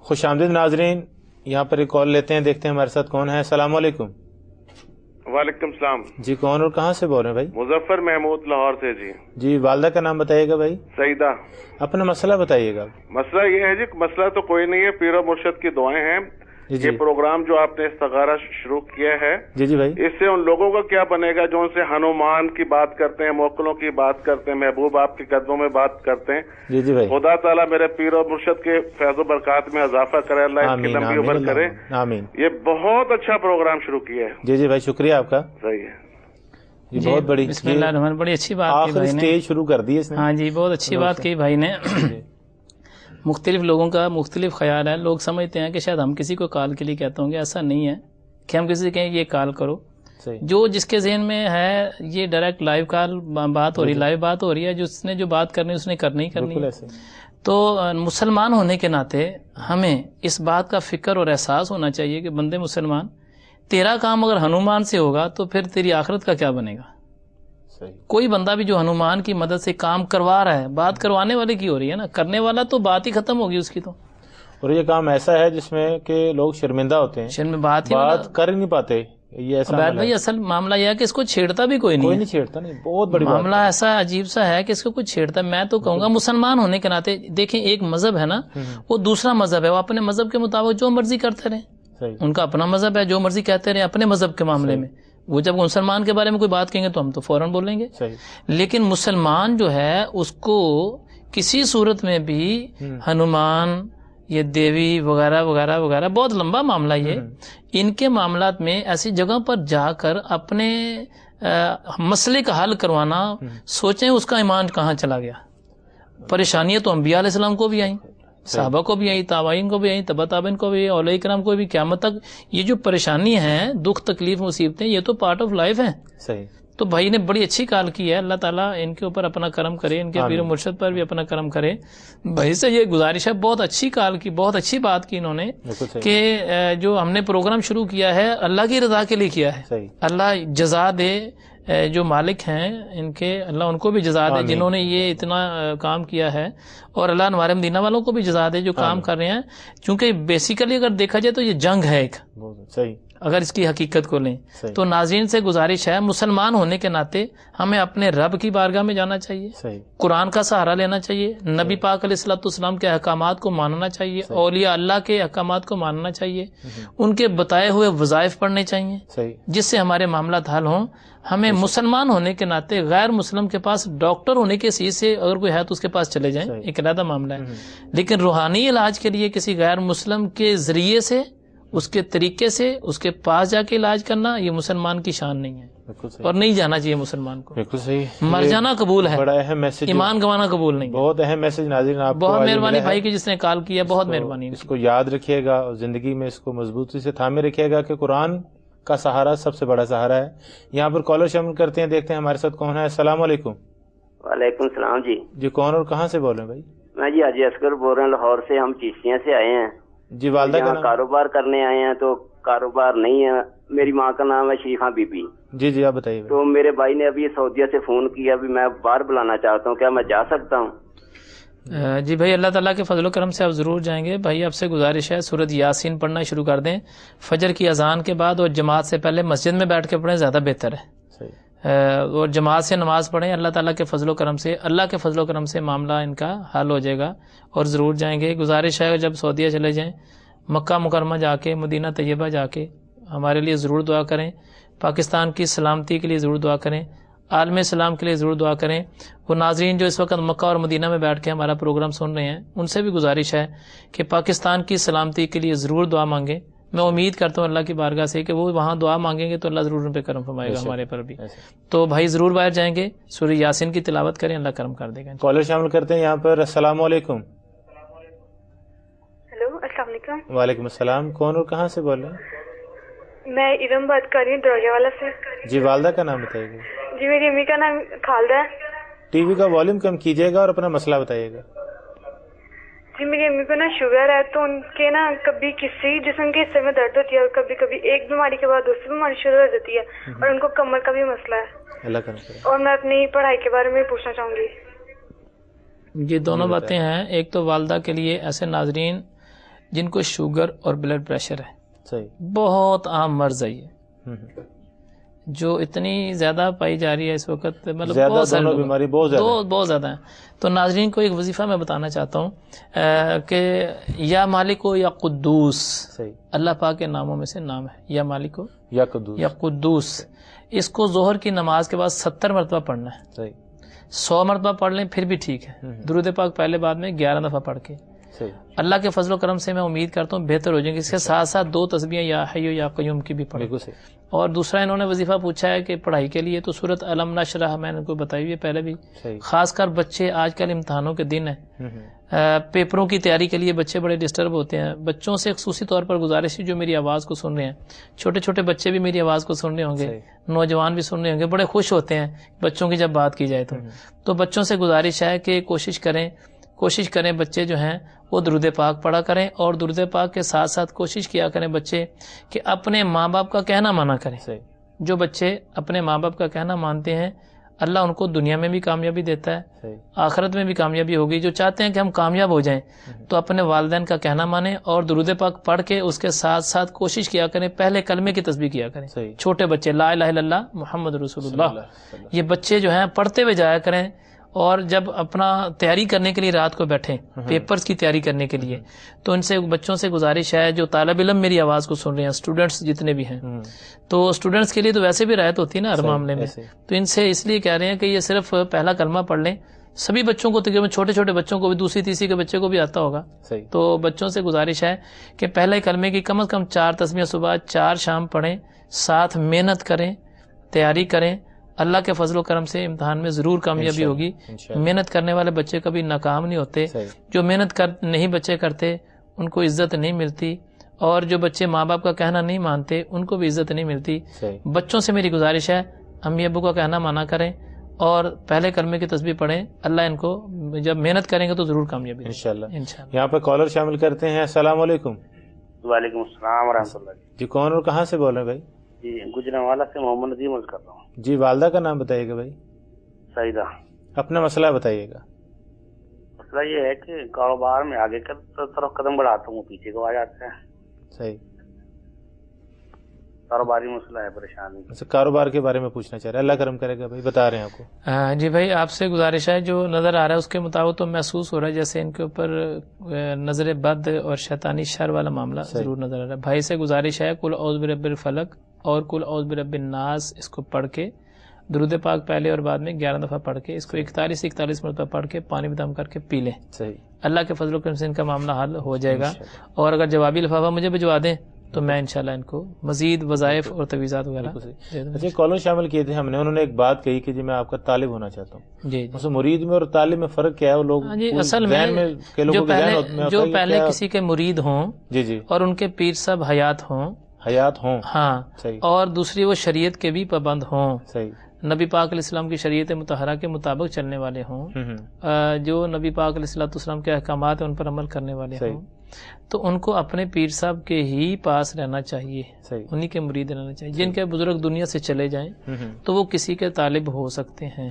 خوش آمدید ناظرین، یہاں پر ایک کال لیتے ہیں، دیکھتے ہیں ہمارے ساتھ کون ہے۔ السلام علیکم۔ وعلیکم السلام جی کون اور کہاں سے بول رہے ہیں بھائی؟ مظفر محمود لاہور سے جی۔ جی والدہ کا نام بتائیے گا بھائی؟ سعیدہ۔ اپنا مسئلہ بتائیے گا۔ مسئلہ یہ ہے جی، مسئلہ تو کوئی نہیں ہے، پیر و مرشد کی دعائیں ہیں۔ یہ پروگرام جو آپ نے استخارہ شروع کیا ہے جی جی بھائی، اس سے ان لوگوں کا کیا بنے گا جو ان سے ہنومان کی بات کرتے ہیں، موکلوں کی بات کرتے ہیں، محبوب آپ کے قدموں میں بات کرتے ہیں۔ جی جی بھائی، خدا تعالیٰ میرے پیر و مرشد کے فیض و برکات میں اضافہ کرے، اللہ اس کی لمبی عمر کرے، آمین۔ یہ بہت اچھا پروگرام شروع کیا ہے۔ جی جی بھائی شکریہ آپ کا، صحیح ہے یہ بہت بڑی بسم اللہ الرحمن الرحیم، بڑی اچھی بات کی آخر بھائی نے، سٹیج شروع کر دی اس نے۔ ہاں جی بہت اچھی بات کی بھائی نے۔ مختلف لوگوں کا مختلف خیال ہے، لوگ سمجھتے ہیں کہ شاید ہم کسی کو کال کے لیے کہتے ہوں گے، ایسا نہیں ہے کہ ہم کسی سے کہیں یہ کال کرو، جو جس کے ذہن میں ہے یہ ڈائریکٹ لائیو کال بات ہو رہی، لائیو بات ہو رہی ہے، جس نے جو بات کرنی اس نے کرنی ہی کرنی ہے۔ تو مسلمان ہونے کے ناطے ہمیں اس بات کا فکر اور احساس ہونا چاہیے کہ بندے مسلمان، تیرا کام اگر ہنومان سے ہوگا تو پھر تیری آخرت کا کیا بنے گا؟ کوئی بندہ بھی جو ہنومان کی مدد سے کام کروا رہا ہے، بات کروانے والے کی ہو رہی ہے نا، کرنے والا تو بات ہی ختم ہوگی اس کی تو۔ اور یہ کام ایسا ہے جس میں کہ لوگ شرمندہ ہوتے ہیں، بات کر ہی نہیں پاتے۔ یہ ایسا بھائی اصل معاملہ یہ ہے کہ اس کو چھیڑتا بھی کوئی نہیں چھیڑتا، نہیں بہت بڑی معاملہ ایسا عجیب سا ہے کہ اس کو کوئی چھیڑتا۔ میں تو کہوں گا مسلمان ہونے کے ناطے دیکھیں، ایک مذہب ہے نا، وہ دوسرا مذہب ہے، وہ اپنے مذہب کے مطابق جو مرضی کرتے رہے، ان کا اپنا مذہب ہے، جو مرضی کہتے رہے اپنے مذہب کے معاملے میں۔ وہ جب مسلمان کے بارے میں کوئی بات کہیں گے تو ہم تو فوراً بولیں گے، لیکن مسلمان جو ہے اس کو کسی صورت میں بھی ہنومان، یہ دیوی وغیرہ وغیرہ وغیرہ، بہت لمبا معاملہ یہ، ان کے معاملات میں ایسی جگہ پر جا کر اپنے مسئلے کا حل کروانا، سوچیں اس کا ایمان کہاں چلا گیا۔ پریشانیاں تو انبیاء علیہ السلام کو بھی آئیں، صحابہ کو بھی آئی، تابعین کو بھی آئی، تبع تابعین کو بھی، اولیاء کرام کو بھی، قیامت تک یہ جو پریشانی ہیں، دکھ تکلیف مصیبتیں، یہ تو پارٹ آف لائف ہیں۔ صحیح۔ تو بھائی نے بڑی اچھی کال کی ہے، اللہ تعالیٰ ان کے اوپر اپنا کرم کرے، ان کے پیر و مرشد پر بھی اپنا کرم کرے۔ بھائی سے یہ گزارش ہے، بہت اچھی کال کی، بہت اچھی بات کی انہوں نے کہ جو ہم نے پروگرام شروع کیا ہے اللہ کی رضا کے لیے کیا ہے، اللہ جزا دے جو مالک ہیں ان کے، اللہ ان کو بھی جزا دے جنہوں نے یہ اتنا کام کیا ہے، اور اللہ ہمارے مدینہ والوں کو بھی جزا دے جو کام کر رہے ہیں، چونکہ بیسیکلی اگر دیکھا جائے تو یہ جنگ ہے ایک، اگر اس کی حقیقت کو لیں تو ناظرین سے گزارش ہے، مسلمان ہونے کے ناطے ہمیں اپنے رب کی بارگاہ میں جانا چاہیے، قرآن کا سہارا لینا چاہیے، نبی پاک علیہ الصلوۃ والسلام کے احکامات کو ماننا چاہیے، اولیاء اللہ کے احکامات کو ماننا چاہیے، ان کے بتائے ہوئے وظائف پڑھنے چاہیے جس سے ہمارے معاملات حل ہوں۔ ہمیں مسلمان ہونے کے ناطے غیر مسلم کے پاس ڈاکٹر ہونے کے حیثیت سے اگر کوئی ہے تو اس کے پاس چلے جائیں، ایک علیحدہ معاملہ ہے، لیکن روحانی علاج کے لیے کسی غیر مسلم کے ذریعے سے، اس کے طریقے سے اس کے پاس جا کے علاج کرنا، یہ مسلمان کی شان نہیں ہے اور نہیں جانا چاہیے مسلمان کو۔ بالکل صحیح، مر جانا قبول ہے، بڑا اہم میسج، ایمان گنوانا قبول نہیں۔ بہت اہم میسج ناظرین آپ کو، بہت مہربانی بھائی کی جس نے کال کیا، بہت مہربانی۔ اس کو یاد رکھیے گا اور زندگی میں اس کو مضبوطی سے تھامے رکھیے گا کہ قرآن کا سہارا سب سے بڑا سہارا ہے۔ یہاں پر کالر شامل کرتے ہیں، دیکھتے ہیں ہمارے ساتھ کون ہے۔ السلام علیکم۔ وعلیکم السلام جی۔ جی کون اور کہاں سے بول رہے ہیں بھائی؟ میں جی حاجی اصغر بول رہے ہیں لاہور سے، ہم چیشتیاں سے آئے ہیں جی۔ والدہ کا نام؟ کاروبار کرنے آئے ہیں تو کاروبار نہیں ہے، میری ماں کا نام ہے شریفہ بی بی۔ جی جی آپ بتائیے۔ تو میرے بھائی نے ابھی سعودیہ سے فون کیا، ابھی میں باہر بلانا چاہتا ہوں، کیا میں جا سکتا ہوں؟ جی بھائی اللہ تعالیٰ کے فضل و کرم سے آپ ضرور جائیں گے۔ بھائی آپ سے گزارش ہے سورۃ یاسین پڑھنا شروع کر دیں، فجر کی اذان کے بعد اور جماعت سے پہلے مسجد میں بیٹھ کے پڑھیں، زیادہ بہتر ہے، اور جماعت سے نماز پڑھیں۔ اللہ تعالیٰ کے فضل و کرم سے، اللہ کے فضل و کرم سے معاملہ ان کا حل ہو جائے گا اور ضرور جائیں گے۔ گزارش ہے جب سعودیہ چلے جائیں، مکہ مکرمہ جا کے، مدینہ طیبہ جا کے ہمارے لیے ضرور دعا کریں، پاکستان کی سلامتی کے لیے ضرور دعا کریں، عالم اسلام کے لیے ضرور دعا کریں۔ وہ ناظرین جو اس وقت مکہ اور مدینہ میں بیٹھ کے ہمارا پروگرام سن رہے ہیں، ان سے بھی گزارش ہے کہ پاکستان کی سلامتی کے لیے ضرور دعا مانگیں۔ میں امید کرتا ہوں اللہ کی بارگاہ سے کہ وہ وہاں دعا مانگیں گے تو اللہ ضرور ان پہ کرم فرمائے گا، ہمارے پر بھی۔ تو بھائی ضرور باہر جائیں گے، سورہ یاسین کی تلاوت کریں، اللہ کرم کر دے گا۔ کالر شامل کرتے ہیں یہاں پر۔ السلام علیکم۔ ہیلو السلام علیکم۔ وعلیکم السلام، کون اور کہاں سے بول رہے ہیں؟ میں ارم بات کر رہی ہوں دروازے والا سے۔ جی والدہ کا نام بتائیے گا؟ جی میری امی کا نام خالدہ ہے۔ ٹی وی کا والیوم کم کیجیے گا اور اپنا مسئلہ بتائیے گا۔ جی میری امی کو نا شوگر ہے، تو ان کے نا کبھی کسی جسم کے حصے میں درد ہوتی ہے اور کبھی کبھی ایک بیماری کے بعد دوسری بیماری شروع ہو جاتی ہے، اور ان کو کمر کا بھی مسئلہ ہے۔ اللہ کرم کرے۔ اور میں اپنی پڑھائی کے بارے میں پوچھنا چاہوں گی۔ یہ دونوں باتیں ہیں، ایک تو والدہ کے لیے ایسے ناظرین جن کو شوگر اور بلڈ پریشر ہے. صحیح. بہت عام مرض ہے یہ جو اتنی زیادہ پائی جا رہی ہے اس وقت, مطلب بہت ساری بیماری بہت زیادہ ہیں. تو ناظرین کو ایک وظیفہ میں بتانا چاہتا ہوں کہ یا مالک ہو یا قدوس, اللہ پاک کے ناموں میں سے نام ہے یا مالک ہو یا قدوس. اس کو ظہر کی نماز کے بعد 70 مرتبہ پڑھنا ہے. 100 مرتبہ پڑھ لیں پھر بھی ٹھیک ہے. درود پاک پہلے بعد میں 11 دفعہ پڑھ کے اللہ کے فضل و کرم سے میں امید کرتا ہوں بہتر ہو جائیں گے. اس کے ساتھ ساتھ 2 تسبیحیں یا حی یا قیوم کی بھی پڑھیں. اور دوسرا انہوں نے وظیفہ پوچھا ہے کہ پڑھائی کے لیے تو سورۃ الم نشرح میں نے کو بتائی ہوئی ہے پہلے بھی. خاص کر بچے, آج کل امتحانوں کے دن ہیں, پیپروں کی تیاری کے لیے بچے بڑے ڈسٹرب ہوتے ہیں. بچوں سے خصوصی طور پر گزارش ہے جو میری آواز کو سن رہے ہیں, چھوٹے چھوٹے بچے بھی میری آواز کو سن رہے ہوں گے, نوجوان بھی سن رہے ہوں گے, بڑے خوش ہوتے ہیں بچوں کی جب بات کی جائے تو بچوں سے گزارش ہے کہ کوشش کریں بچے جو ہیں وہ درود پاک پڑھا کریں, اور درود پاک کے ساتھ ساتھ کوشش کیا کریں بچے کہ اپنے ماں باپ کا کہنا مانا کریں. جو بچے اپنے ماں باپ کا کہنا مانتے ہیں اللہ ان کو دنیا میں بھی کامیابی دیتا ہے, آخرت میں بھی کامیابی ہوگی. جو چاہتے ہیں کہ ہم کامیاب ہو جائیں تو اپنے والدین کا کہنا مانیں اور درود پاک پڑھ کے اس کے ساتھ ساتھ کوشش کیا کریں پہلے کلمے کی تسبیح کیا کریں. چھوٹے بچے لا الہ الا اللہ محمد رسول اللہ, یہ بچے جو ہیں پڑھتے ہوئے جایا کریں. اور جب اپنا تیاری کرنے کے لیے رات کو بیٹھیں پیپرز کی تیاری کرنے کے لیے تو ان سے بچوں سے گزارش ہے جو طالب علم میری آواز کو سن رہے ہیں, اسٹوڈنٹس جتنے بھی ہیں, تو اسٹوڈنٹس کے لیے تو ویسے بھی رعایت ہوتی ہے نا ہر معاملے میں, تو ان سے اس لیے کہہ رہے ہیں کہ یہ صرف پہلا کلمہ پڑھ لیں. سبھی بچوں کو تقریباً چھوٹے چھوٹے بچوں کو بھی دوسری تیسری کے بچے کو بھی آتا ہوگا. تو بچوں سے گزارش ہے کہ پہلے کلمے کی کم از کم 4 تسبیحیں صبح 4 شام پڑھیں, ساتھ محنت کریں, تیاری کریں. اللہ کے فضل و کرم سے امتحان میں ضرور کامیابی ہوگی. محنت کرنے والے بچے کبھی ناکام نہیں ہوتے. جو محنت نہیں بچے کرتے ان کو عزت نہیں ملتی, اور جو بچے ماں باپ کا کہنا نہیں مانتے ان کو بھی عزت نہیں ملتی. بچوں سے میری گزارش ہے امی ابو کا کہنا مانا کریں اور پہلے کلمے کی تسبیح پڑھیں. اللہ ان کو جب محنت کریں گے تو ضرور کامیابی انشاءاللہ. یہاں پہ کالر شامل کرتے ہیں. السلام علیکم. وعلیکم السلام ورحمۃ اللہ. جی کون اور کہاں سے بول رہے ہیں بھائی؟ جی گجرانوالہ سے محمد ندیم عرض کر رہا ہوں. جی والدہ کا نام بتائیے گا بھائی. سعیدہ. اپنا مسئلہ بتائیے گا. مسئلہ یہ ہے کہ کاروبار میں آگے کی طرف قدم بڑھاتا ہوں پیچھے کو آ جاتے ہیں. صحیح. کاروباری مسئلہ ہے, پریشانی. اچھا کاروبار کے بارے میں پوچھنا چاہ رہے ہیں, اللہ کرم کرے گا بھائی, بتا رہے ہیں آپ کو. جی بھائی آپ سے گزارش ہے جو نظر آ رہا ہے اس کے مطابق تو محسوس ہو رہا ہے جیسے ان کے اوپر نظر بد اور شیطانی شر والا معاملہ ضرور نظر آ رہا ہے. بھائی سے گزارش ہے کل اعوذ برب الفلق اور کل اعوذ برب الناس اس کو پڑھ کے درود پاک پہلے اور بعد میں 11 دفعہ پڑھ کے اس کو 41 مرتبہ پڑھ کے پانی میں دم کر کے پی لیں. صحیح. اللہ کے فضل و کرم سے ان کا معاملہ حل ہو جائے گا. اور اگر جوابی لفافہ مجھے بھجوا دیں تو میں انشاءاللہ ان کو مزید وظائف اور تجویزات وغیرہ. اچھا کالر شامل کیے تھے ہم نے, انہوں نے ایک بات کہی کہ جی میں آپ کا طالب ہونا چاہتا ہوں. جی مرید میں اور طالب میں فرق کیا ہے؟ وہ لوگ اصل میں جو پہلے کسی کے مرید ہوں جی اور ان کے پیر صاحب حیات ہوں ہاں, اور دوسری وہ شریعت کے بھی پابند ہوں, نبی پاک علیہ السلام کی شریعت مطہرہ کے مطابق چلنے والے ہوں, جو نبی پاک علیہ السلام کے احکامات ہیں ان پر عمل کرنے والے ہوں, تو ان کو اپنے پیر صاحب کے ہی پاس رہنا چاہیے, انہی کے مرید رہنا چاہیے. جن کے بزرگ دنیا سے چلے جائیں تو وہ کسی کے طالب ہو سکتے ہیں,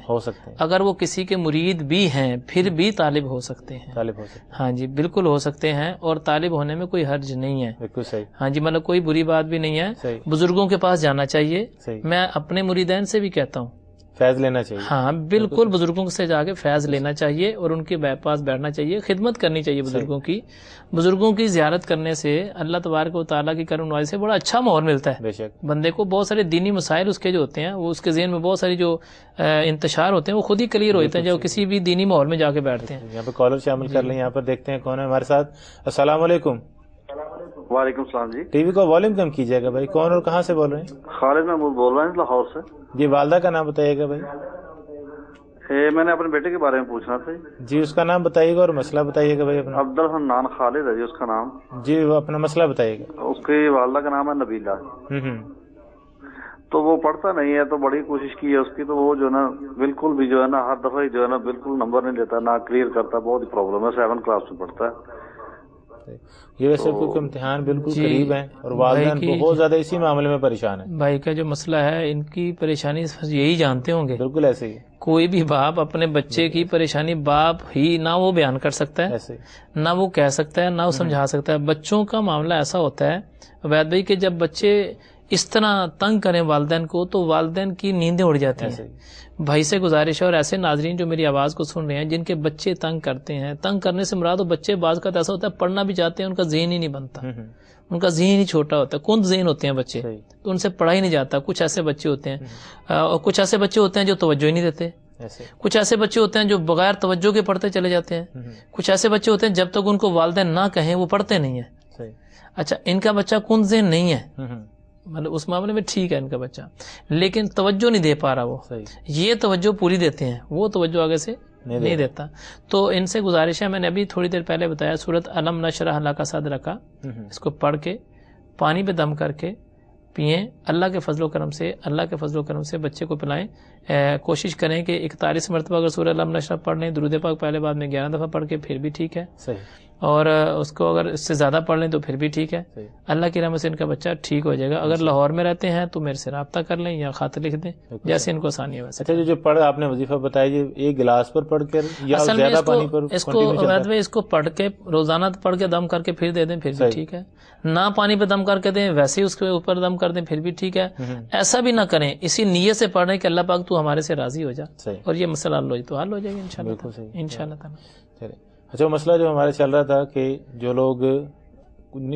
اگر وہ کسی کے مرید بھی ہیں پھر بھی طالب ہو سکتے ہیں. ہاں جی بالکل ہو سکتے ہیں, اور طالب ہونے میں کوئی حرج نہیں ہے. ہاں جی مطلب کوئی بری بات بھی نہیں ہے. بزرگوں کے پاس جانا چاہیے. میں اپنے مریدین سے بھی کہتا ہوں فیض لینا چاہیے. ہاں بالکل بزرگوں سے جا کے فیض لینا چاہیے اور ان کے پاس بیٹھنا چاہیے, خدمت کرنی چاہیے بزرگوں کی. بزرگوں کی زیارت کرنے سے اللہ تبارک و تعالیٰ کی کرم نوازی سے بڑا اچھا ماحول ملتا ہے. بے شک بندے کو بہت سارے دینی مسائل اس کے جو ہوتے ہیں وہ اس کے ذہن میں بہت ساری جو انتشار ہوتے ہیں وہ خود ہی کلیئر ہوتے ہیں جب کسی بھی دینی ماحول میں جا کے بیٹھتے ہیں. یہاں پہ کالر شامل کر لیں, یہاں پر دیکھتے ہیں کون ہے ہمارے ساتھ. السلام علیکم. وعلیکم السلام. جی ٹی وی کو والیوم کم کیجیے گا بھائی. کون اور کہاں سے بول رہے ہیں؟ خالد محمود بول رہے ہیں لاہور سے. جی والدہ کا نام بتائیے گا بھائی. میں نے اپنے بیٹے کے بارے میں پوچھنا تھا. جی اس کا نام بتائیے گا اور مسئلہ بتائیے گا بھائی اپنا. عبد الحنان خالد ہے جی اس کا نام. جی وہ اپنا مسئلہ بتائیے گا. اس کی والدہ کا نام ہے نبیلہ. تو وہ پڑھتا نہیں ہے, تو بڑی کوشش کی ہے اس کی, تو وہ جو ہے نا بالکل بھی جو ہے نا ہر دفعہ جو ہے نا بالکل نمبر نہیں لیتا, نہ کلیئر کرتا, بہت ہی پرابلم ہے. 7 کلاس میں پڑھتا ہے. یہ ویسے کیونکہ امتحان بالکل قریب ہیں اور والدین بہت زیادہ اسی معاملے میں پریشان ہیں. بھائی کا جو مسئلہ ہے ان کی پریشانی یہی جانتے ہوں گے. بالکل ایسے ہی. کوئی بھی باپ اپنے بچے کی پریشانی باپ ہی نہ وہ بیان کر سکتا ہے, نہ وہ کہہ سکتا ہے, نہ وہ سمجھا سکتا ہے. بچوں کا معاملہ ایسا ہوتا ہے عبید بھائی کہ جب بچے اس طرح تنگ کریں والدین کو تو والدین کی نیندیں اڑ جاتی ہیں. بھائی سے گزارش ہے اور ایسے ناظرین جو میری آواز کو سن رہے ہیں جن کے بچے تنگ کرتے ہیں, تنگ کرنے سے مراد بچے بعض کا ایسا ہوتا ہے پڑھنا بھی چاہتے ہیں ان کا ذہن ہی نہیں بنتا, ان کا ذہن ہی چھوٹا ہوتا ہے, کند ذہن ہوتے ہیں بچے, تو ان سے پڑھا ہی نہیں جاتا. کچھ ایسے بچے ہوتے ہیں اور کچھ ایسے بچے ہوتے ہیں جو توجہ ہی نہیں دیتے, کچھ ایسے بچے ہوتے ہیں جو بغیر توجہ کے پڑھتے چلے جاتے ہیں, کچھ ایسے بچے ہوتے ہیں جب تک ان کو والدین نہ کہیں وہ پڑھتے نہیں ہیں. اچھا ان کا بچہ کند ذہن نہیں ہے, مطلب اس معاملے میں ٹھیک ہے ان کا بچہ, لیکن توجہ نہیں دے پا رہا وہ, یہ توجہ پوری دیتے ہیں, وہ توجہ آگے سے نہیں دیتا. تو ان سے گزارش ہے, میں نے ابھی تھوڑی دیر پہلے بتایا سورۃ الم نشرح لک صدرک, اس کو پڑھ کے پانی پہ دم کر کے پئیں, اللہ کے فضل و کرم سے, اللہ کے فضل و کرم سے بچے کو پلائیں. کوشش کریں کہ 41 مرتبہ اگر سورہ الم نشرح پڑھ لیں, درود پاک پہلے بعد میں 11 دفعہ پڑھ کے پھر بھی ٹھیک ہے, اور اس کو اگر اس سے زیادہ پڑھ لیں تو پھر بھی ٹھیک ہے. اللہ کی رحمت سے ان کا بچہ ٹھیک ہو جائے گا. اگر لاہور میں رہتے ہیں تو میرے سے رابطہ کر لیں یا خط لکھ دیں جیسے ان کو آسانی ہے ویسے. اچھا جو پڑھ آپ نے وظیفہ بتایا یہ ایک گلاس پر پڑھ کر یا زیادہ پانی پر, اس کو پڑھ کے روزانہ پڑھ کے دم کر کے پھر دے دیں پھر بھی ٹھیک ہے. نہ پانی پہ دم کر کے دیں ویسے ہی اس کے اوپر دم کر دیں پھر بھی ٹھیک ہے. ایسا بھی نہ کریں, اسی نیت سے پڑھ رہے کہ اللہ پاک تو ہمارے سے راضی ہو جا اور یہ مسئلہ حل ہو جائے تو حل ہو جائے گا انشاءاللہ تعالی. اچھا مسئلہ جو ہمارے چل رہا تھا کہ جو لوگ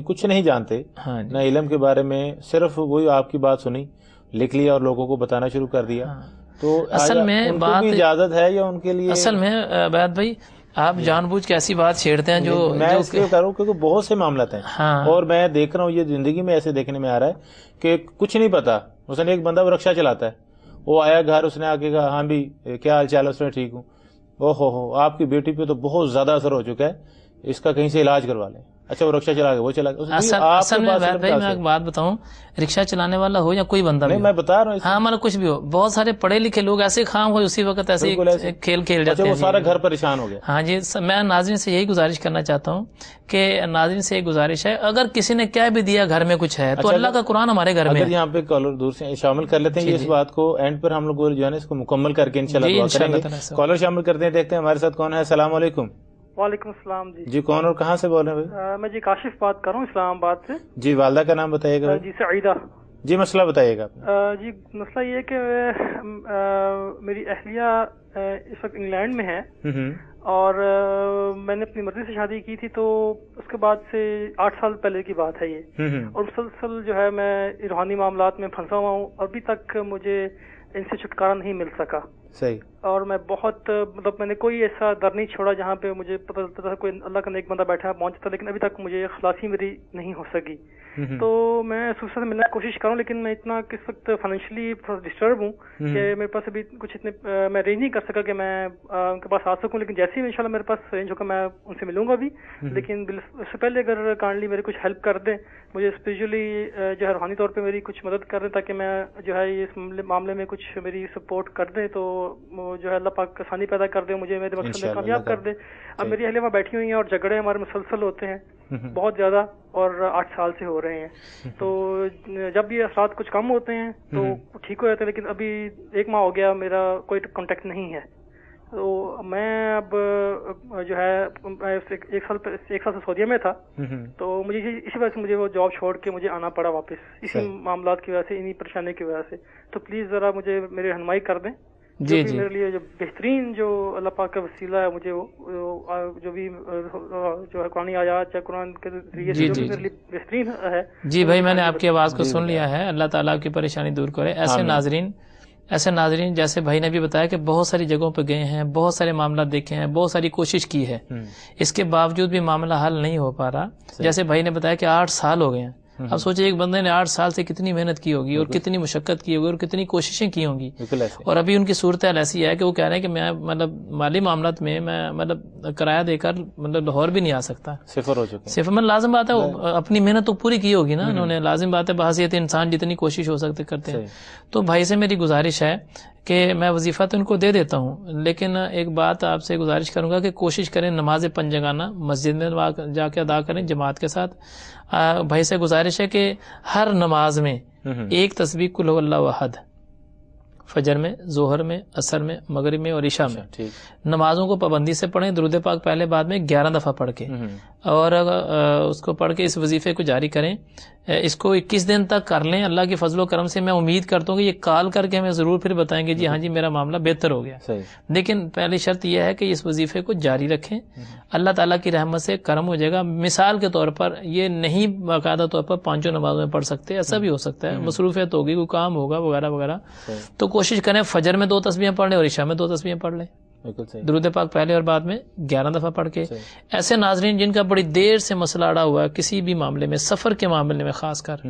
کچھ نہیں جانتے نہ علم کے بارے میں, صرف وہی آپ کی بات سنی لکھ لیا اور لوگوں کو بتانا شروع کر دیا, تو اصل میں بات اجازت ہے یا ان کے لیے؟ اصل میں عبید بھائی آپ جان بوجھ کے ایسی بات چھیڑتے ہیں جو میں اس لیے کر رہا ہوں کیونکہ بہت سے معاملات ہیں اور میں دیکھ رہا ہوں یہ زندگی میں ایسے دیکھنے میں آ رہا ہے کہ کچھ نہیں پتا. مثلا ایک بندہ وہ رکشہ چلاتا ہے, وہ آیا گھر, اس نے آ کے کہا ہاں بھی کیا حال چال ہے, اس نے ٹھیک ہوں, او ہو آپ کی بیٹی پہ تو بہت زیادہ اثر ہو چکا ہے, اس کا کہیں سے علاج کروا لیں. اچھا وہ رکشہ چلا گیا, وہ چلا گیا. اصل میں بھائی میں ایک بات بتاؤں, رکشہ چلانے والا ہو یا کوئی بندہ بھی, میں بتا رہا ہوں, ہاں مطلب کچھ بھی ہو, بہت سارے پڑھے لکھے لوگ ایسے خام ہوئے اسی وقت ایسے کھیل کھیل جاتے ہیں, وہ سارا گھر پریشان ہو گیا. ہاں جی, میں ناظرین سے یہی گزارش کرنا چاہتا ہوں کہ ناظرین سے یہ گزارش ہے اگر کسی نے کہہ بھی دیا گھر میں کچھ ہے تو اللہ کا قرآن ہمارے گھر میں. اگر یہاں پہ کالر دور سے شامل کر لیتے ہیں اس بات کو, اینڈ پر ہم لوگ جو ہے نا اس کو مکمل کر کے انشاءاللہ کالر شامل کرتے ہیں. دیکھتے ہیں ہمارے ساتھ کون ہے. السلام علیکم. وعلیکم السلام. جی کون اور کہاں سے بول رہے ہیں بھائی؟ میں جی کاشف بات کر رہا ہوں اسلام آباد سے. جی والدہ کا نام بتائیے گا. جی سعیدہ. جی مسئلہ بتائیے گا. جی مسئلہ یہ ہے کہ میری اہلیہ اس وقت انگلینڈ میں ہے اور میں نے اپنی مرضی سے شادی کی تھی, تو اس کے بعد سے 8 سال پہلے کی بات ہے یہ, اور مسلسل جو ہے میں روحانی معاملات میں پھنسا ہوا ہوں. ابھی تک مجھے ان سے چھٹکارا نہیں مل سکا. صحیح. اور میں بہت مطلب میں نے کوئی ایسا در نہیں چھوڑا جہاں پہ مجھے پتہ چلتا تھا کوئی اللہ کا نیک بندہ بیٹھا پہنچتا, لیکن ابھی تک مجھے خلاصی میری نہیں ہو سکی. تو میں سوچ سے ملنے کی کوشش کروں, لیکن میں اتنا کس وقت فائنینشلی ڈسٹرب ہوں کہ میرے پاس ابھی کچھ اتنے میں ارینج نہیں کر سکا کہ میں ان کے پاس آ سکوں. لیکن جیسے ہی انشاءاللہ میرے پاس ارینج ہوگا میں ان سے ملوں گا بھی, لیکن اس سے پہلے اگر کائنڈلی میری کچھ ہیلپ کر دیں, مجھے اسپیشلی جو ہے روحانی طور پہ میری کچھ مدد کر دیں تاکہ میں جو ہے اس معاملے میں کچھ میری سپورٹ کر دیں, تو جو ہے اللہ پاک آسانی پیدا کر دے, مجھے میرے مقصد میں کامیاب کر دے. اب میری اہلیہ وہاں بیٹھی ہوئی ہیں اور جھگڑے ہمارے مسلسل ہوتے ہیں بہت زیادہ, اور 8 سال سے ہو رہے ہیں. تو جب بھی اثرات کچھ کم ہوتے ہیں تو ٹھیک ہو جاتے ہیں, لیکن ابھی 1 ماہ ہو گیا میرا کوئی کانٹیکٹ نہیں ہے. تو میں اب جو ہے 1 سال سے سعودیہ میں تھا, تو مجھے اسی وجہ سے مجھے وہ جاب چھوڑ کے مجھے آنا پڑا واپس, اسی معاملات کی وجہ سے, انہی پریشانی کی وجہ سے. تو پلیز ذرا مجھے میری رہنمائی کر دیں. جی میرے لیے جو بہترین جو اللہ پاک کا وسیلہ ہے, مجھے جو بھی جو ہے قرآنی آیات یا قرآن کے ذریعے سے جو میرے لیے بہترین ہے. جی بھائی میں نے آپ کی آواز کو سن لیا ہے, اللہ تعالیٰ کی پریشانی دور کرے. ایسے ناظرین جیسے بھائی نے بھی بتایا کہ بہت ساری جگہوں پہ گئے ہیں, بہت سارے معاملات دیکھے ہیں, بہت ساری کوشش کی ہے, اس کے باوجود بھی معاملہ حل نہیں ہو پا رہا. جیسے بھائی نے بتایا کہ 8 سال ہو گئے ہیں. اب سوچے ایک بندے نے 8 سال سے کتنی محنت کی ہوگی اور کتنی مشقت کی ہوگی اور کتنی کوششیں کی ہوں گی, اور ابھی ان کی صورتحال ایسی ہے کہ وہ کہہ رہے ہیں کہ میں مطلب مالی معاملات میں مطلب کرایہ دے کر مطلب لاہور بھی نہیں آ سکتا, صفر ہو چکا. صفر میں لازم بات ہے اپنی محنت تو پوری کی ہوگی نا انہوں نے, لازم بات ہے بحیثیت انسان جتنی کوشش ہو سکتے کرتے ہیں. تو بھائی سے میری گزارش ہے کہ میں وظیفہ تو ان کو دے دیتا ہوں، لیکن ایک بات آپ سے گزارش کروں گا کہ کوشش کریں نماز پنجگانہ مسجد میں جا کے ادا کریں جماعت کے ساتھ. بھائی سے گزارش ہے کہ ہر نماز میں ایک تسبیح قل هو اللہ احد، فجر میں، ظہر میں، عصر میں، مغرب میں اور عشاء میں نمازوں کو پابندی سے پڑھیں، درود پاک پہلے بعد میں 11 دفعہ پڑھ کے، اور اس کو پڑھ کے اس وظیفے کو جاری کریں. اس کو 21 دن تک کر لیں. اللہ کے فضل و کرم سے میں امید کرتا ہوں کہ یہ کال کر کے ہمیں ضرور پھر بتائیں گے جی ہاں جی میرا معاملہ بہتر ہو گیا. لیکن پہلی شرط یہ ہے کہ اس وظیفے کو جاری رکھیں. اللہ تعالیٰ کی رحمت سے کرم ہو جائے گا. مثال کے طور پر یہ نہیں باقاعدہ طور پر 5 نمازوں میں پڑھ سکتے، ایسا بھی ہو سکتا ہے، مصروفیت ہوگی، کوئی کام ہوگا وغیرہ وغیرہ، تو کوشش کریں فجر میں 2 تسبیحیں پڑھ لیں اور عشاء میں 2 تسبیحیں پڑھ لیں، درود پاک پہلے اور بعد میں 11 دفعہ پڑھ کے. ایسے ناظرین جن کا بڑی دیر سے مسئلہ اڑا ہوا ہے کسی بھی معاملے میں، سفر کے معاملے میں خاص کر،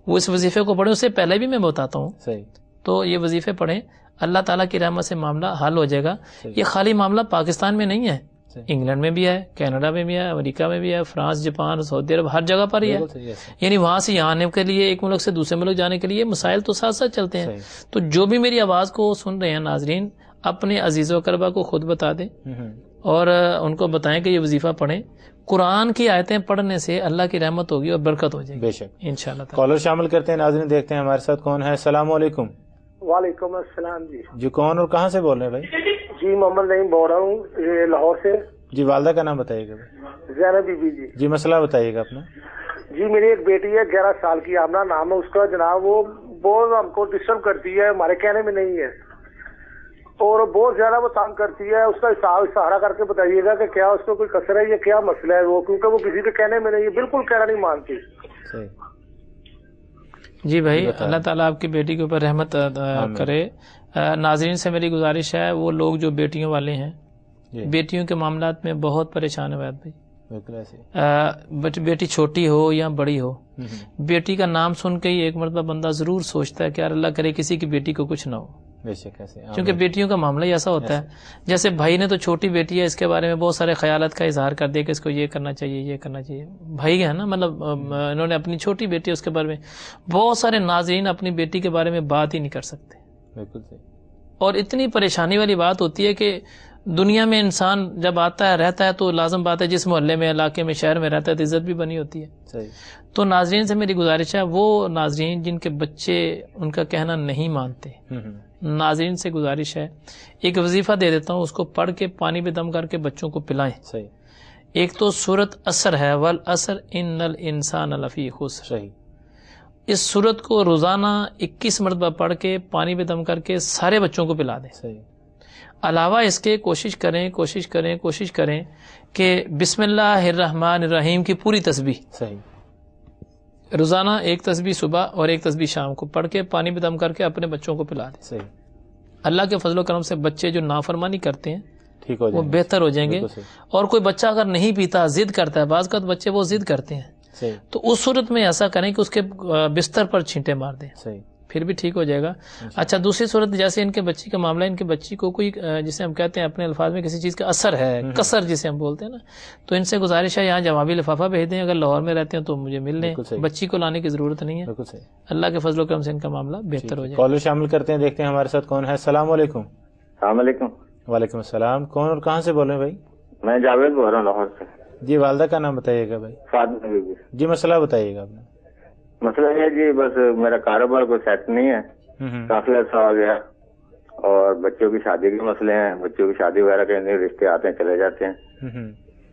وہ اس وظیفے کو پڑھیں. اس سے پہلے بھی میں بتاتا ہوں، تو یہ وظیفے پڑھیں، اللہ تعالیٰ کی رحمت سے معاملہ حل ہو جائے گا. یہ خالی معاملہ پاکستان میں نہیں ہے، انگلینڈ میں بھی ہے، کینیڈا میں بھی ہے، امریکہ میں بھی ہے، فرانس، جاپان، سعودی عرب، ہر جگہ پر ہی ہے. یعنی وہاں سے یہاں آنے کے لیے، ایک ملک سے دوسرے ملک جانے کے لیے مسائل تو ساتھ ساتھ چلتے ہیں. تو جو بھی میری آواز کو سن رہے ہیں ناظرین، اپنے عزیز و اقربا کو خود بتا دیں اور ان کو بتائیں کہ یہ وظیفہ پڑھیں. قرآن کی آیتیں پڑھنے سے اللہ کی رحمت ہوگی اور برکت ہو جائے گی. بے شک انشاءاللہ. کالر شامل کرتے ہیں ناظرین، دیکھتے ہیں ہمارے ساتھ کون ہے. السلام علیکم. وعلیکم السلام. جی کون اور کہاں سے بول رہے ہیں بھائی؟ جی محمد نعیم بول رہا ہوں لاہور سے. جی والدہ کا نام بتائیے گا. زینب بی بی. جی مسئلہ بتائیے گا اپنا. جی میری ایک بیٹی ہے 11 سال کی، آمنہ نام ہے اس کا جناب. وہ بہت ہم کو ڈسٹرب کرتی ہے، ہمارے کہنے میں نہیں ہے، اور بہت زیادہ وہ تنگ کرتی ہے. اس کا سہارا کر کے بتائیے گا کہ کیا اس کو کوئی کثر ہے یا کیا مسئلہ ہے وہ، کیونکہ وہ کسی کے کہنے میں نہیں ہے، بالکل کہنا نہیں مانتی. جی بھائی اللہ تعالیٰ آپ کی بیٹی کے اوپر رحمت کرے. ناظرین سے میری گزارش ہے، وہ لوگ جو بیٹیوں والے ہیں، بیٹیوں کے معاملات میں بہت پریشان ہے بھائی. بیٹی چھوٹی ہو یا بڑی ہو، بیٹی کا نام سن کے ہی ایک مرتبہ بندہ ضرور سوچتا ہے کہ یار اللہ کرے کسی کی بیٹی کو کچھ نہ ہو. کیونکہ بیٹیوں کا معاملہ ہی ایسا ہوتا ہے. جیسے بھائی نے تو چھوٹی بیٹی ہے، اس کے بارے میں بہت سارے خیالات کا اظہار کر دیا کہ اس کو یہ کرنا چاہیے، یہ کرنا چاہیے. بھائی ہے نا، مطلب انہوں نے اپنی چھوٹی بیٹی، اس کے بارے میں بہت سارے ناظرین اپنی بیٹی کے بارے میں بات ہی نہیں کر سکتے. بالکل صحیح. اور اتنی پریشانی والی بات ہوتی ہے کہ دنیا میں انسان جب آتا ہے رہتا ہے تو لازم بات ہے جس محلے میں، علاقے میں، شہر میں رہتا ہے تو عزت بھی بنی ہوتی ہے. صحیح. تو ناظرین سے میری گزارش ہے، وہ ناظرین جن کے بچے ان کا کہنا نہیں مانتے، ناظرین سے گزارش ہے ایک وظیفہ دے دیتا ہوں، اس کو پڑھ کے پانی پہ دم کر کے بچوں کو پلائیں. صحیح. ایک تو سورت عصر ہے، والعصر ان الانسان لفی خسر. صحیح. اس سورت کو روزانہ 21 مرتبہ پڑھ کے پانی پہ دم کر کے سارے بچوں کو پلا دیں. صحیح. علاوہ اس کے کوشش کریں کہ بسم اللہ الرحمن الرحیم کی پوری تسبیح. صحیح. روزانہ 1 تسبیح صبح اور 1 تسبیح شام کو پڑھ کے پانی پہ دم کر کے اپنے بچوں کو پلا دیں. صحیح. اللہ کے فضل و کرم سے بچے جو نافرمانی کرتے ہیں ٹھیک ہو جائیں گے، وہ بہتر ہو جائیں گے. اور کوئی بچہ اگر نہیں پیتا، ضد کرتا ہے، بعض کا بچے وہ ضد کرتے ہیں، تو اس صورت میں ایسا کریں کہ اس کے بستر پر چھینٹے مار دیں. صحیح. پھر بھی ٹھیک ہو جائے گا. اچھا دوسری صورت، جیسے ان کے بچی کا معاملہ، ان کے بچی کو کوئی جسے ہم کہتے ہیں اپنے الفاظ میں کسی چیز کا اثر ہے، کثر جسے ہم بولتے ہیں نا، تو ان سے گزارش ہے یہاں جوابی لفافہ بھیج دیں. اگر لاہور میں رہتے ہیں تو مجھے مل لیں، بچی کو لانے کی ضرورت نہیں ہے. اللہ کے فضل و کرم سے ان کا معاملہ بہتر ہو جائے. کالر شامل کرتے ہیں، دیکھتے ہیں ہمارے ساتھ کون ہے. السلام علیکم. السلام علیکم. وعلیکم السلام. کون اور کہاں سے بول رہے ہیں بھائی؟ میں جاوید بول رہا ہوں لاہور سے. جی والدہ کا نام بتائیے گا بھائی. Fatima be be. جی مسئلہ بتائیے گا اپنا. مسئلہ یہ جی بس میرا کاروبار کوئی سیٹ نہیں ہے، کافی عرصہ ہو گیا، اور بچوں کی شادی کے مسئلے ہیں، بچوں کی شادی وغیرہ کے نہیں رشتے آتے ہیں چلے جاتے ہیں،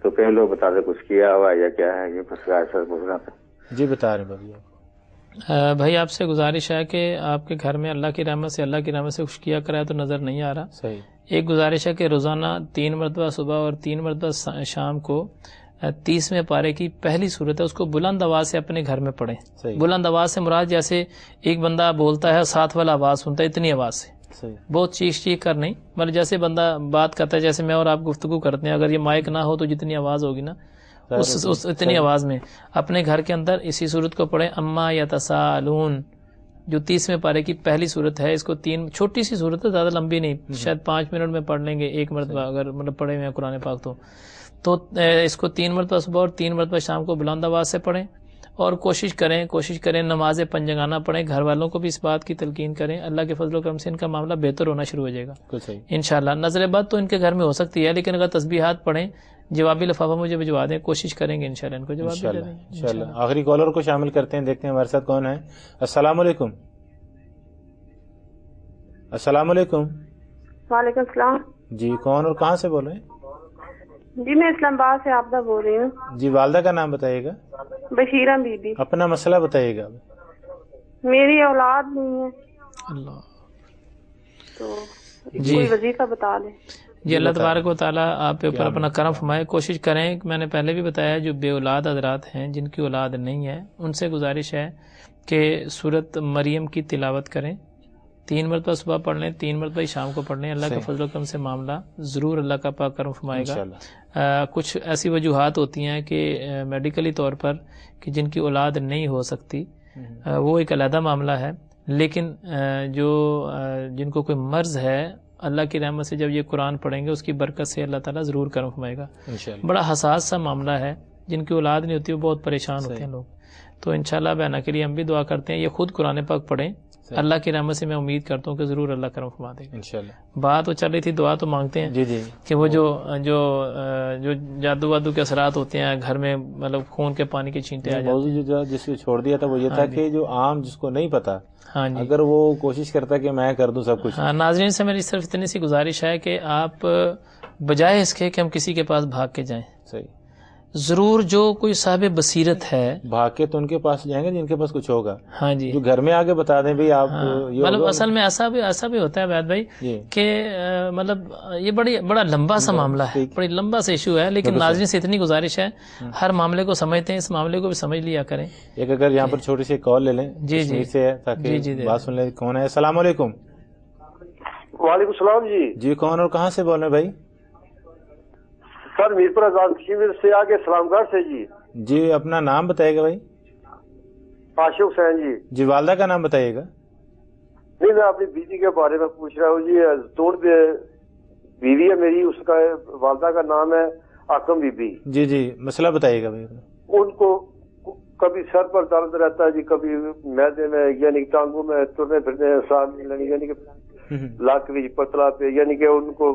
تو کئی لوگ بتاتے کچھ کیا ہوا یا کیا ہے، یہ مسئلہ ایسا پوچھنا تھا. جی بتا رہے بھائی. بھائی آپ سے گزارش ہے کہ آپ کے گھر میں اللہ کی رحمت سے کچھ کیا کرا ہے تو نظر نہیں آ رہا. صحیح. ایک گزارش ہے کہ روزانہ 3 مرتبہ صبح اور 3 مرتبہ شام کو 30ویں پارے کی پہلی صورت ہے، اس کو بلند آواز سے اپنے گھر میں پڑھیں. بلند آواز سے مراد جیسے ایک بندہ بولتا ہے ساتھ والا آواز سنتا ہے، اتنی آواز سے، بہت چیخ کر نہیں، مگر جیسے بندہ بات کرتا ہے، جیسے میں اور آپ گفتگو کرتے ہیں، اگر یہ مائک نہ ہو تو جتنی آواز ہوگی نا اس اتنی آواز میں اپنے گھر کے اندر اسی صورت کو پڑھیں. اما یتساءلون جو 30ویں پارے کی پہلی صورت ہے، اس کو 3 چھوٹی سی صورت ہے، زیادہ لمبی نہیں، شاید 5 منٹ میں پڑھ لیں گے 1 مرتبہ اگر مطلب پڑھے ہوئے ہیں قرآن پاک تو اس کو 3 مرتبہ صبح اور 3 مرتبہ شام کو بلند آواز سے پڑھیں. اور کوشش کریں نماز پنجگانہ پڑھیں، گھر والوں کو بھی اس بات کی تلقین کریں، اللہ کے فضل و کرم سے ان کا معاملہ بہتر ہونا شروع ہو جائے گا انشاءاللہ۔ نظر بد تو ان کے گھر میں ہو سکتی ہے، لیکن اگر تسبیحات پڑھیں، جوابی لفافہ مجھے بھجوا دیں، کوشش کریں گے انشاءاللہ ان کو جواب دے دیں انشاءاللہ۔ آخری کالر کو شامل کرتے ہیں، دیکھتے ہیں ہمارے ساتھ کون ہے۔ السلام علیکم۔ السلام علیکم۔ وعلیکم السلام۔ جی کون اور کہاں سے بول رہے ہیں؟ جی میں اسلام آباد سے عابدہ بول رہی ہوں۔ جی والدہ کا نام بتائیے گا۔ Bashira be be. اپنا مسئلہ بتائیے گا۔ میری اولاد نہیں ہے اللہ، تو کوئی وظیفہ بتا دیں۔ جی اللہ تبارک و تعالیٰ آپ کے اوپر اپنا کرم فرمائے۔ کوشش کریں، میں نے پہلے بھی بتایا جو بے اولاد حضرات ہیں، جن کی اولاد نہیں ہے، ان سے گزارش ہے کہ سورت مریم کی تلاوت کریں، 3 مرتبہ صبح پڑھ لیں، 3 مرتبہ شام کو پڑھ لیں، اللہ کے فضل و کرم سے معاملہ ضرور اللہ کا پاک کرم فرمائے گا۔ کچھ ایسی وجوہات ہوتی ہیں کہ میڈیکلی طور پر کہ جن کی اولاد نہیں ہو سکتی، وہ ایک علیحدہ معاملہ ہے، لیکن جن کو کوئی مرض ہے، اللہ کی رحمت سے جب یہ قرآن پڑھیں گے اس کی برکت سے اللہ تعالیٰ ضرور کرم فرمائے گا۔ بڑا حساس سا معاملہ ہے، جن کی اولاد نہیں ہوتی وہ بہت پریشان ہوتے ہیں لوگ، تو انشاءاللہ بہنا کے لیے ہم بھی دعا کرتے ہیں، یہ خود قرآن پاک پڑھیں، اللہ کی رحمت سے میں امید کرتا ہوں کہ ضرور اللہ کرم فرما دے گا انشاءاللہ۔ بات تو چل رہی تھی، دعا تو مانگتے ہیں جی کہ وہ جو جادو وادو کے اثرات ہوتے ہیں گھر میں، مطلب خون کے پانی کے چھینٹے آ جاتے ہیں، جس کو چھوڑ دیا تھا وہ یہ تھا کہ جو عام جس کو نہیں پتا، اگر وہ کوشش کرتا کہ میں کر دوں سب کچھ۔ ناظرین سے میری صرف اتنی سی گزارش ہے کہ آپ بجائے اس کے کہ ہم کسی کے پاس بھاگ کے جائیں، صحیح، ضرور جو کوئی صاحب بصیرت ہے بھاگ کے تو ان کے پاس جائیں گے جن کے پاس کچھ ہوگا، ہاں جی، جو گھر میں آگے بتا دیں بھائی آپ، مطلب اصل میں ایسا بھی ہوتا ہے عبید بھائی کہ مطلب یہ بڑا لمبا سا معاملہ ہے، بڑی لمبا سا ایشو ہے، لیکن ناظرین سے اتنی گزارش ہے ہر معاملے کو سمجھتے ہیں، اس معاملے کو بھی سمجھ لیا کریں۔ ایک اگر یہاں پر چھوٹی سی کال لے لیں جی سے تاکہ بات سن لیں، کون ہے؟ السلام علیکم۔ وعلیکم السلام۔ جی کون اور کہاں سے بول رہے ہیں بھائی؟ سر میرپور آزاد کشمیر سے آگے اسلام گڑھ سے۔ جی اپنا نام بتائیے گا بھائی۔ عاشق حسین۔ جی والدہ کا نام بتائیے گا۔ نہیں میں اپنی بیوی کے بارے میں پوچھ رہا ہوں جی، توڑ پہ بیوی ہے میری، اس کا والدہ کا نام ہے آکم بی بی۔ جی مسئلہ بتائیے گا بھائی۔ ان کو کبھی سر پر درد رہتا ہے جی، کبھی معدے میں، یعنی ٹانگوں میں ترنے پھرنے، یعنی کہ لاک پتلا پہ، یعنی کہ ان کو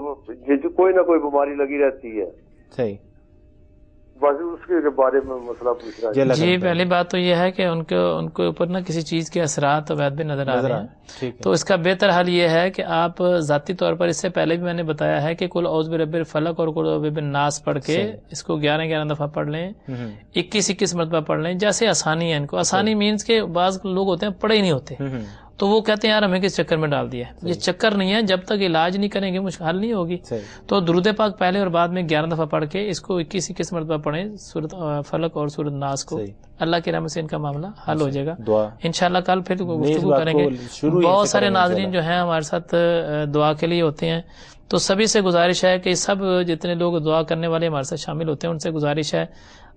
کوئی نہ کوئی بیماری لگی رہتی ہے۔ صحیح، بس اس کے بارے میں مسئلہ پوچھ رہا ہے جی۔ پہلی بات تو یہ ہے کہ ان کے اوپر نہ کسی چیز کے اثرات عبید بھی نظر آ رہے ہیں، تو اس کا بہتر حل یہ ہے کہ آپ ذاتی طور پر، اس سے پہلے بھی میں نے بتایا ہے کہ کل اعوذ برب الفلق اور کل اعوذ برب الناس پڑھ کے اس کو 11 دفعہ پڑھ لیں، 21 مرتبہ پڑھ لیں، جیسے آسانی ہے ان کو۔ آسانی مینز کہ بعض لوگ ہوتے ہیں پڑھے ہی نہیں ہوتے، تو وہ کہتے ہیں یار ہمیں کس چکر میں ڈال دیا ہے، یہ چکر نہیں ہے، جب تک علاج نہیں کریں گے حل نہیں ہوگی۔ تو درود پاک پہلے اور بعد میں 11 دفعہ پڑھ کے اس کو 21 مرتبہ پڑھیں، سورۃ فلق اور سورۃ ناس کو، اللہ کی رحمت سے ان کا معاملہ حل ہو جائے گا انشاءاللہ۔ کل پھر گفتگو کریں گے، بہت سارے ناظرین جو ہیں ہمارے ساتھ دعا کے لیے ہوتے ہیں، تو سبھی سے گزارش ہے کہ سب جتنے لوگ دعا کرنے والے ہمارے ساتھ شامل ہوتے ہیں ان سے گزارش ہے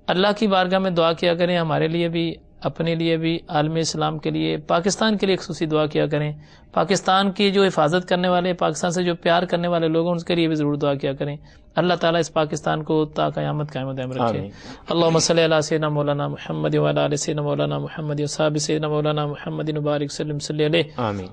اللہ کی بارگاہ میں دعا کیا کریں، ہمارے لیے بھی، اپنے لیے بھی، عالم اسلام کے لیے، پاکستان کے لیے خصوصی دعا کیا کریں، پاکستان کی جو حفاظت کرنے والے، پاکستان سے جو پیار کرنے والے لوگ ہیں ان کے لیے بھی ضرور دعا کیا کریں، اللہ تعالیٰ اس پاکستان کو تا قیامت قائم و دائم رکھے۔ اللہم صلی علی سیدنا مولانا محمد وعلی آل سیدنا مولانا محمد وصحبہ سیدنا مولانا محمد مبارک وسلم صلی علیہ آمین۔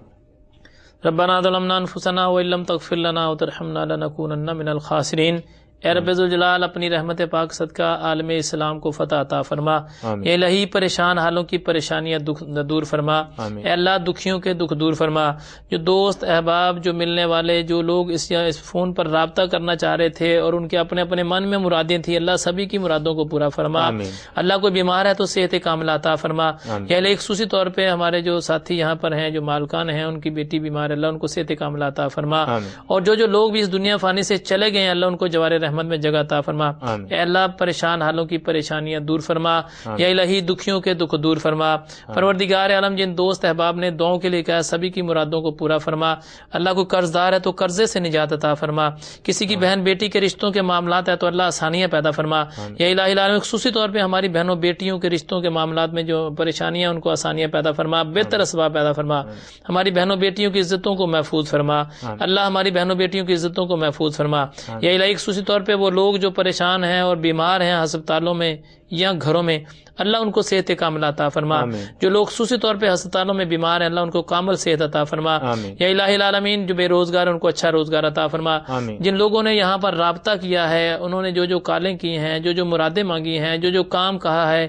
ربنا ظلمنا انفسنا وان لم تغفر لنا وترحمنا لنکونن من الخاسرین۔ اے رب ذوالجلال اپنی رحمت پاک صدقہ عالم اسلام کو فتح عطا فرما، اے الہی پریشان حالوں کی پریشانیاں دور فرما، اے اللہ دکھیوں کے دکھ دور فرما، جو دوست احباب، جو ملنے والے، جو لوگ اس فون پر رابطہ کرنا چاہ رہے تھے اور ان کے اپنے اپنے من میں مرادیں تھیں، اللہ سبھی کی مرادوں کو پورا فرما، اللہ کوئی بیمار ہے تو صحت کاملہ عطا فرما، یا اللہ خصوصی طور پہ ہمارے جو ساتھی یہاں پر ہیں، جو مالکان ہیں، ان کی بیٹی بیمار ہے، اللہ ان کو صحت کاملہ عطا فرما، اور جو لوگ بھی اس دنیا فانی سے چلے گئے ہیں اللہ ان کو جوار رحمت میں جگہ عطا فرما، اے اللہ پریشان حالوں کی پریشانیاں دور فرما، یا الہی دکھیوں کے دکھ دور فرما، پروردگار عالم جن دوست احباب نے دعاؤں کے لیے کہا سبھی کی مرادوں کو پورا فرما، اللہ کو قرض دار ہے تو قرضے سے نجات عطا فرما، کسی کی بہن بیٹی کے رشتوں کے معاملات ہے تو اللہ آسانیاں پیدا فرما، یا الہی العالمین خصوصی طور پہ ہماری بہنوں بیٹیوں کے رشتوں کے معاملات میں جو پریشانیاں ان کو آسانیاں پیدا فرما، بہتر اسباب پیدا فرما، ہماری بہنوں بیٹیوں کی عزتوں کو محفوظ فرما، اللہ ہماری بہنوں بیٹیوں کی عزتوں کو محفوظ فرما، یا الہی خصوصی طور طور پہ وہ لوگ جو پریشان ہیں اور بیمار ہیں ہسپتالوں میں یا گھروں میں، اللہ ان کو صحت کاملہ عطا فرما. جو لوگ خصوصی طور پہ ہسپتالوں میں بیمار ہیں، اللہ ان کو کامل صحت عطا فرما. یا الہ العالمین جو بے روزگار ہیں ان کو اچھا روزگار عطا فرما. جن لوگوں نے یہاں پر رابطہ کیا ہے، انہوں نے جو کالیں کی ہیں، جو مرادیں مانگی ہیں، جو کام کہا ہے،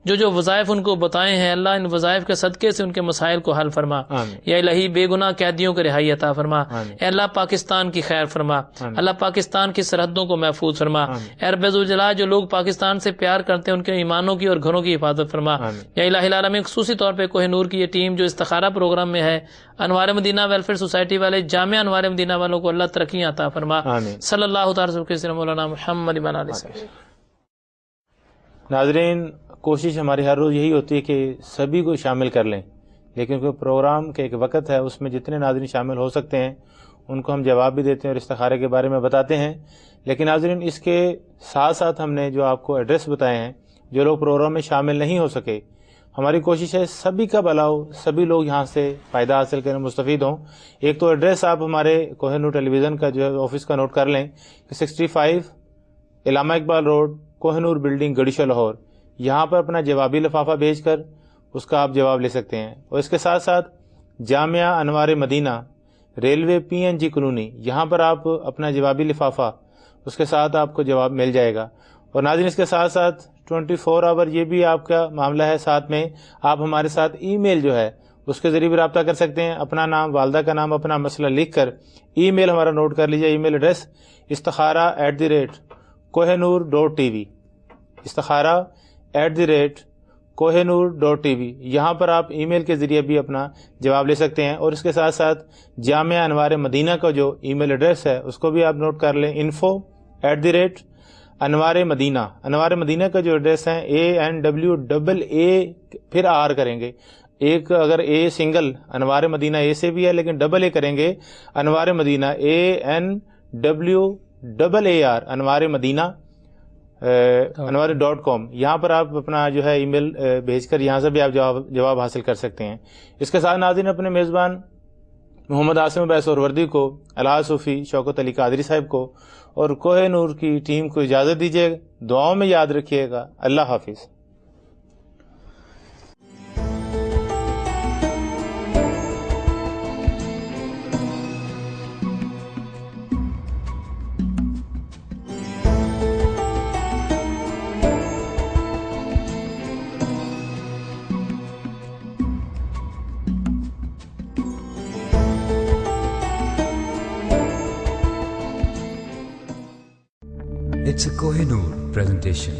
جو وظائف ان کو بتائے ہیں، اللہ ان وظائف کے صدقے سے ان کے مسائل کو حل فرما. یا الہی بے گناہ قیدیوں کو رہائی عطا فرما. اے اللہ پاکستان کی خیر فرما. اللہ پاکستان کی سرحدوں کو محفوظ فرما. اے رب ذوالجلال جو لوگ پاکستان سے پیار کرتے ہیں ان کے ایمانوں کی اور گھروں کی حفاظت فرما. یا الہ العالمین خصوصی طور پہ کوہ نور کی یہ ٹیم جو استخارہ پروگرام میں ہے، انوار مدینہ ویلفیئر سوسائٹی والے، جامعہ انوار مدینہ والوں کو اللہ ترقیاں عطا فرما. صلی اللہ تعالی علیہ مولانا محمد بن علی. ناظرین، کوشش ہماری ہر روز یہی ہوتی ہے کہ سبھی کو شامل کر لیں، لیکن کوئی پروگرام کا ایک وقت ہے، اس میں جتنے ناظرین شامل ہو سکتے ہیں ان کو ہم جواب بھی دیتے ہیں اور استخارے کے بارے میں بتاتے ہیں. لیکن ناظرین، اس کے ساتھ ساتھ ہم نے جو آپ کو ایڈریس بتائے ہیں، جو لوگ پروگرام میں شامل نہیں ہو سکے، ہماری کوشش ہے سبھی کا بھلا ہو، سبھی لوگ یہاں سے فائدہ حاصل کریں، مستفید ہوں. ایک تو ایڈریس آپ ہمارے کوہ نور ٹیلی ویژن کا جو ہے آفس کا نوٹ کر لیں کہ 65 علامہ اقبال روڈ، کوہ نور بلڈنگ، گڑیشہ، لاہور. یہاں پر اپنا جوابی لفافہ بھیج کر اس کا آپ جواب لے سکتے ہیں. اور اس کے ساتھ ساتھ جامعہ انوار مدینہ، ریلوے PNG کالونی، یہاں پر آپ اپنا جوابی لفافہ، اس کے ساتھ آپ کو جواب مل جائے گا. اور ناظرین، اس کے ساتھ ساتھ 24 آور یہ بھی آپ کا معاملہ ہے، ساتھ میں آپ ہمارے ساتھ ای میل جو ہے اس کے ذریعے بھی رابطہ کر سکتے ہیں. اپنا نام، والدہ کا نام، اپنا مسئلہ لکھ کر ای میل ہمارا نوٹ کر لیجیے. ای میل ایڈریس istakharah@kohenur.tv، istakharah@kohenur.tv. یہاں پر آپ ای میل کے ذریعے بھی اپنا جواب لے سکتے ہیں. اور اس کے ساتھ ساتھ جامعہ انوار مدینہ کا جو ای میل ایڈریس ہے اس کو بھی آپ نوٹ کر لیں، info@انوار مدینہ. انوار مدینہ کا جو ایڈریس ہے ANWAA پھر R کریں گے، ایک اگر اے سنگل انوار مدینہ اے سے بھی ہے لیکن ڈبل اے کریں گے، انوار مدینہ ANWAAR انوار مدینہ انوار.com. یہاں پر آپ اپنا جو ہے ای میل بھیج کر یہاں سے بھی آپ جواب حاصل کر سکتے ہیں. اس کے ساتھ ناظرین، اپنے میزبان محمد عاصم بیس اور وردی کو، الحاج صوفی شوکت علی قادری صاحب کو اور کوہ نور کی ٹیم کو اجازت دیجیے. دعاؤں میں یاد رکھیے گا. اللہ حافظ. It's a Koh-i-Noor presentation.